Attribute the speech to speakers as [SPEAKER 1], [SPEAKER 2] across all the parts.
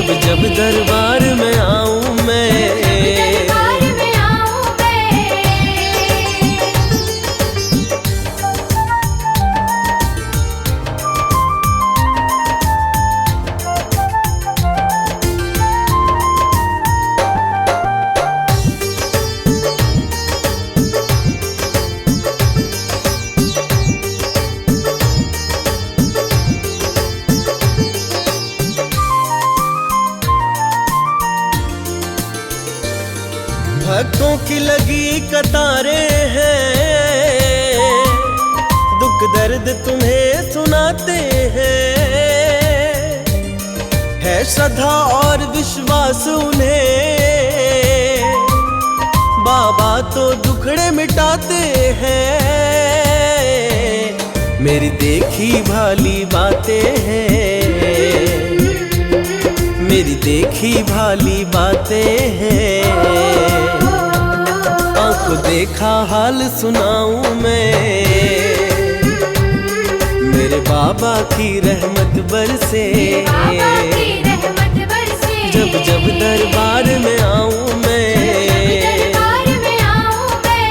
[SPEAKER 1] जब जब दरबार में आऊं मैं,
[SPEAKER 2] दरबार में आऊं मैं।
[SPEAKER 1] भक्तों की लगी कतारें हैं, दुख दर्द तुम्हें सुनाते हैं। है श्रद्धा और विश्वास उन्हें, बाबा तो दुखड़े मिटाते हैं। मेरी देखी भाली बातें हैं, मेरी देखी भाली बातें हैं। आंखों देखा हाल सुनाऊं मैं, मेरे बाबा की रहमत बरसे।
[SPEAKER 2] बाबा की रहमत बरसे।
[SPEAKER 1] जब जब दरबार में आऊं मैं,
[SPEAKER 2] दरबार में आऊं मैं।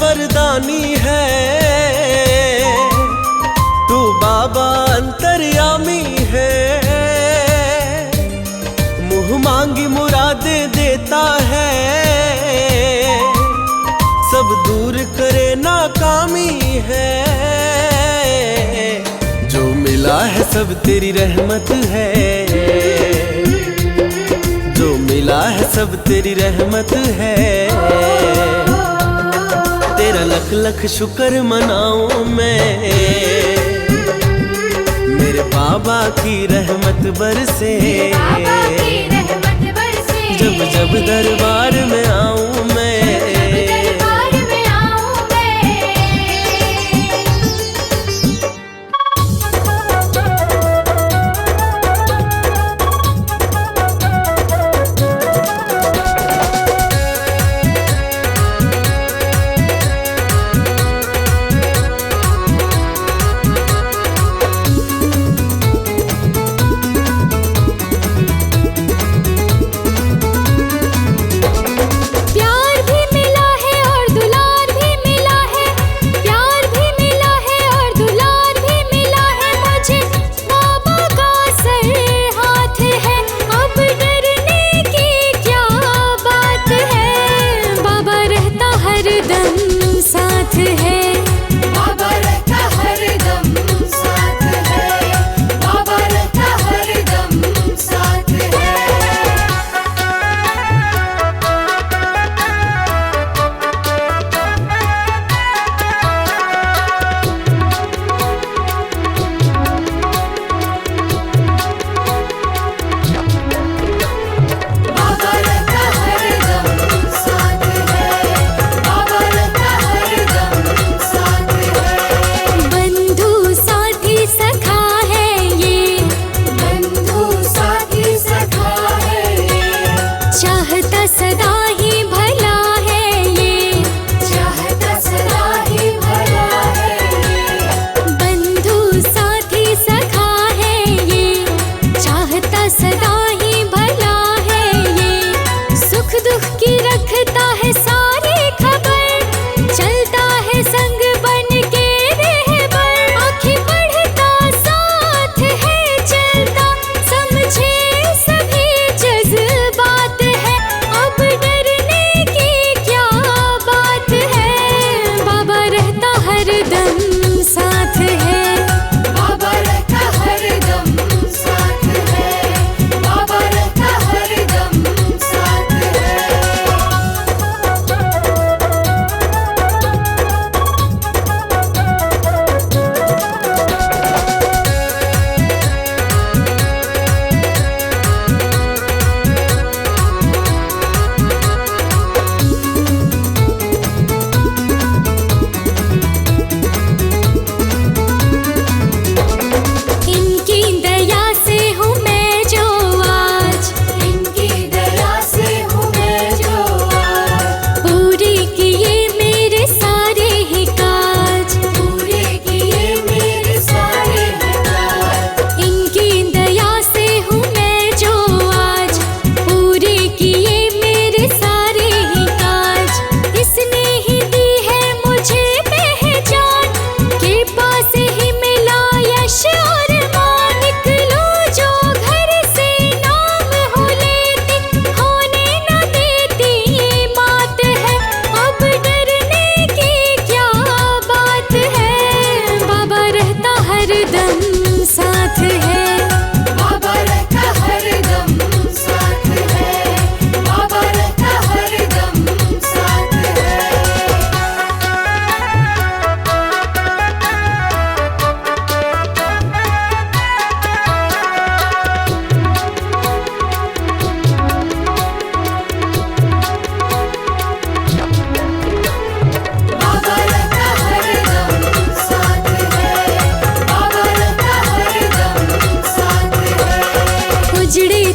[SPEAKER 1] वरदानी है तू बाबा अंतर्यामी है। मुँह मांगी मुरादें देता है, सब दूर करे नाकामी है। जो मिला है सब तेरी रहमत है, जो मिला है सब तेरी रहमत है। तेरा लख लख शुक्र मनाऊं मैं, मेरे बाबा की रहमत बरसे।
[SPEAKER 2] बाबा की रहमत बरसे।
[SPEAKER 1] जब जब दरबार में आऊं मैं,
[SPEAKER 2] दरबार में आऊं मैं।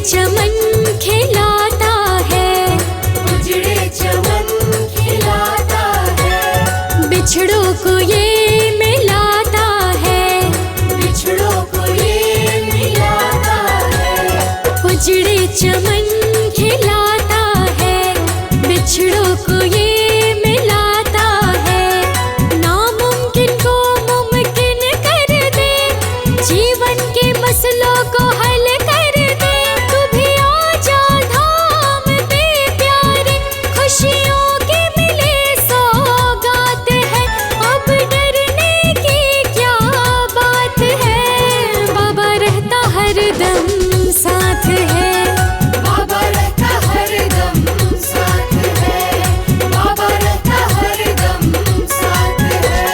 [SPEAKER 3] चमन खिलाता है,
[SPEAKER 2] उजड़े चमन खिलाता है,
[SPEAKER 3] बिछड़ों को ये मिलाता है,
[SPEAKER 2] बिछड़ों को ये मिलाता है।
[SPEAKER 3] उजड़े चमन खिलाता है, बिछड़ों को ये मिलाता है। नामुमकिन को मुमकिन कर दे, जीवन के मसलों को हल कर दे। तू भी आजा धाम पे प्यारे, खुशियों की मिले सौगात है। अब डरने की क्या बात है, बाबा रहता हरदम साथ है।
[SPEAKER 2] बाबा रहता हरदम साथ है, बाबा रहता हरदम साथ है।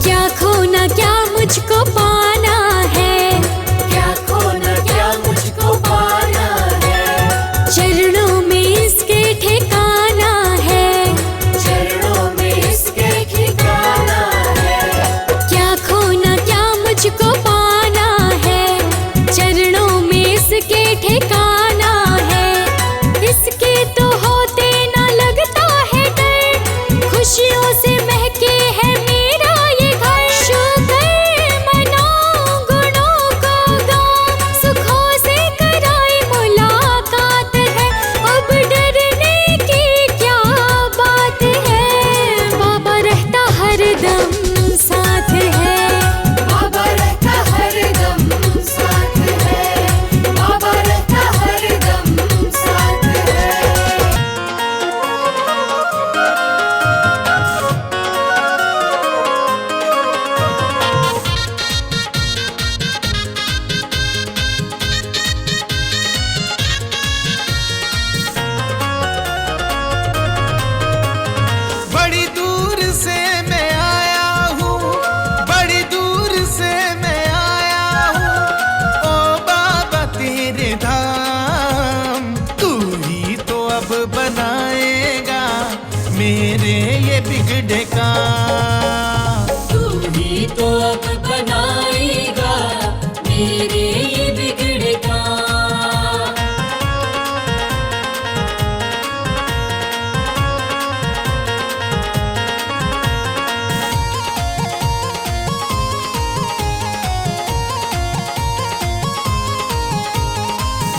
[SPEAKER 3] क्या खोना क्या मुझको पाना है,
[SPEAKER 2] क्या खोना क्या मुझको पाना है,
[SPEAKER 3] चरणों में इसके ठिकाना है।
[SPEAKER 2] चरणों में इसके ठिकाना है।
[SPEAKER 3] क्या खोना क्या मुझको पाना है, चरणों में इसके ठिकाना है। इसके तो होते ना लगता है डर, खुशियों से महके है मेरा ये घर। शुक्र मनाऊं गुणों को गाऊं, सुखों से कराई मुलाकात है। अब डरने की क्या बात है, बाबा रहता हरदम साथ है।
[SPEAKER 2] बाबा रहता हरदम साथ है, बाबा रहता हरदम साथ है।
[SPEAKER 1] बड़ी दूर से मैं आया हूँ, बड़ी दूर से मैं आया हूँ। ओ बाबा तेरे धाम, तू ही तो अब बनाएगा मेरे ये बिगड़े काम।
[SPEAKER 3] तू ही तो अब बनाएगा मेरे ये बिगड़े काम।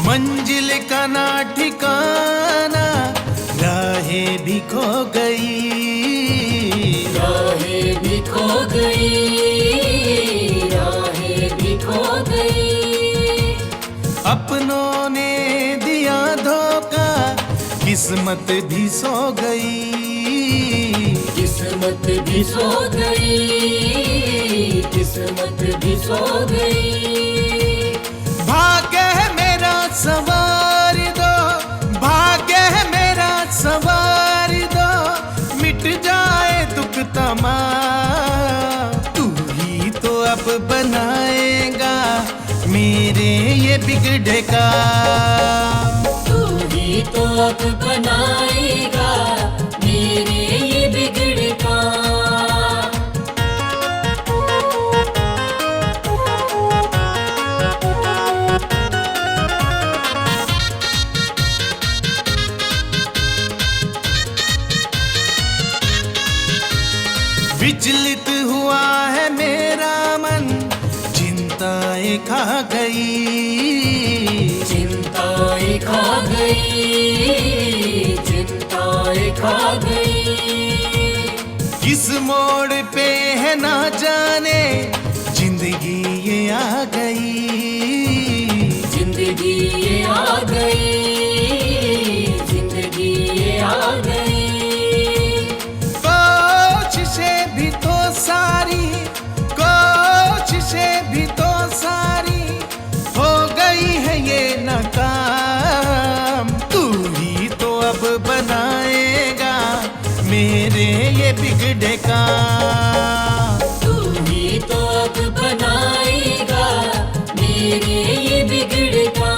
[SPEAKER 1] मंजिल का ना ठिकाना, राहें भी खो गई।
[SPEAKER 3] राहें भी खो गई, राहें भी खो गई।
[SPEAKER 1] अपनों ने दिया धोखा, किस्मत भी सो गई।
[SPEAKER 3] किस्मत भी सो गई, किस्मत भी सो गई।
[SPEAKER 1] भाग्य है मेरा सवार दो, भाग्य है मेरा सवार दो, मिट जाए दुख तमाम। तू ही तो अब बनाएगा मेरे ये बिगड़े काम।
[SPEAKER 3] तू ही तो अब बनाएगा मेरे ये बिगड़े काम।
[SPEAKER 1] विचलित हुआ है मेरा मन, चिंताएं खा गई।
[SPEAKER 3] चिंताएं खा गई, चिंताएं खा गई।
[SPEAKER 1] किस मोड़ पे है ना जाने जिंदगी ये आ गई।
[SPEAKER 3] जिंदगी ये आ गई, जिंदगी ये आ गई।
[SPEAKER 1] कोशिशें भी तो सारी, कोशिशें भी तो सारी हो गई है ये नाकाम। तू ही तो अब बनाएगा मेरे ये बिगड़े का।
[SPEAKER 3] तू ही तो अब बनाएगा मेरे ये बिगड़े का।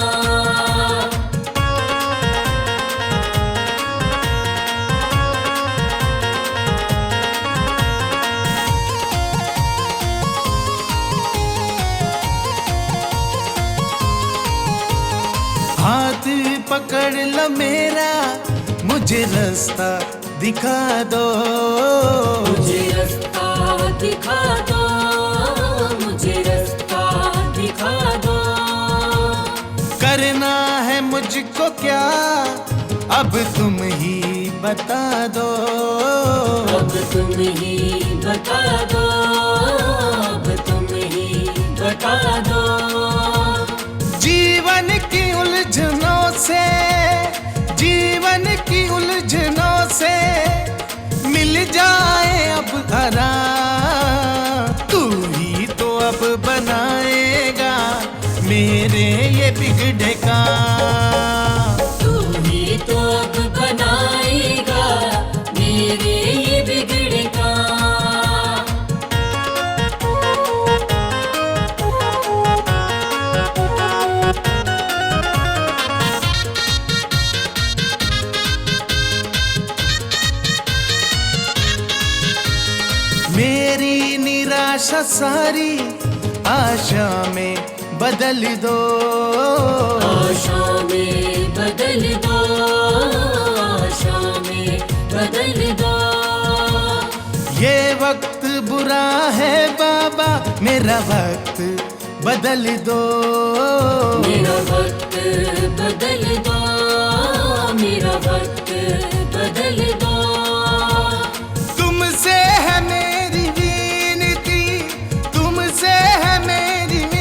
[SPEAKER 1] हाथ पकड़ लो मेरा, मुझे रास्ता दिखा दो।
[SPEAKER 3] मुझे रास्ता दिखा दो, मुझे रास्ता दिखा दो।
[SPEAKER 1] करना है मुझको क्या, अब तुम ही बता दो।
[SPEAKER 3] अब तुम ही बता दो, अब तुम ही बता दो।
[SPEAKER 1] जीवन की उलझनों से, जीवन की उलझनों से मिल जाए अब आराम। तू ही तो अब बनाएगा मेरे ये बिगड़े का।
[SPEAKER 3] तू ही तो अब बनाएगा मेरे ये बिगड़े का।
[SPEAKER 1] मेरी निराशा सारी आशा में बदल दो।
[SPEAKER 3] आशा में बदल दो, आशा में बदल दो।
[SPEAKER 1] ये वक्त बुरा है बाबा, मेरा वक्त बदल दो।
[SPEAKER 3] मेरा वक्त बदल दो, मेरा वक्त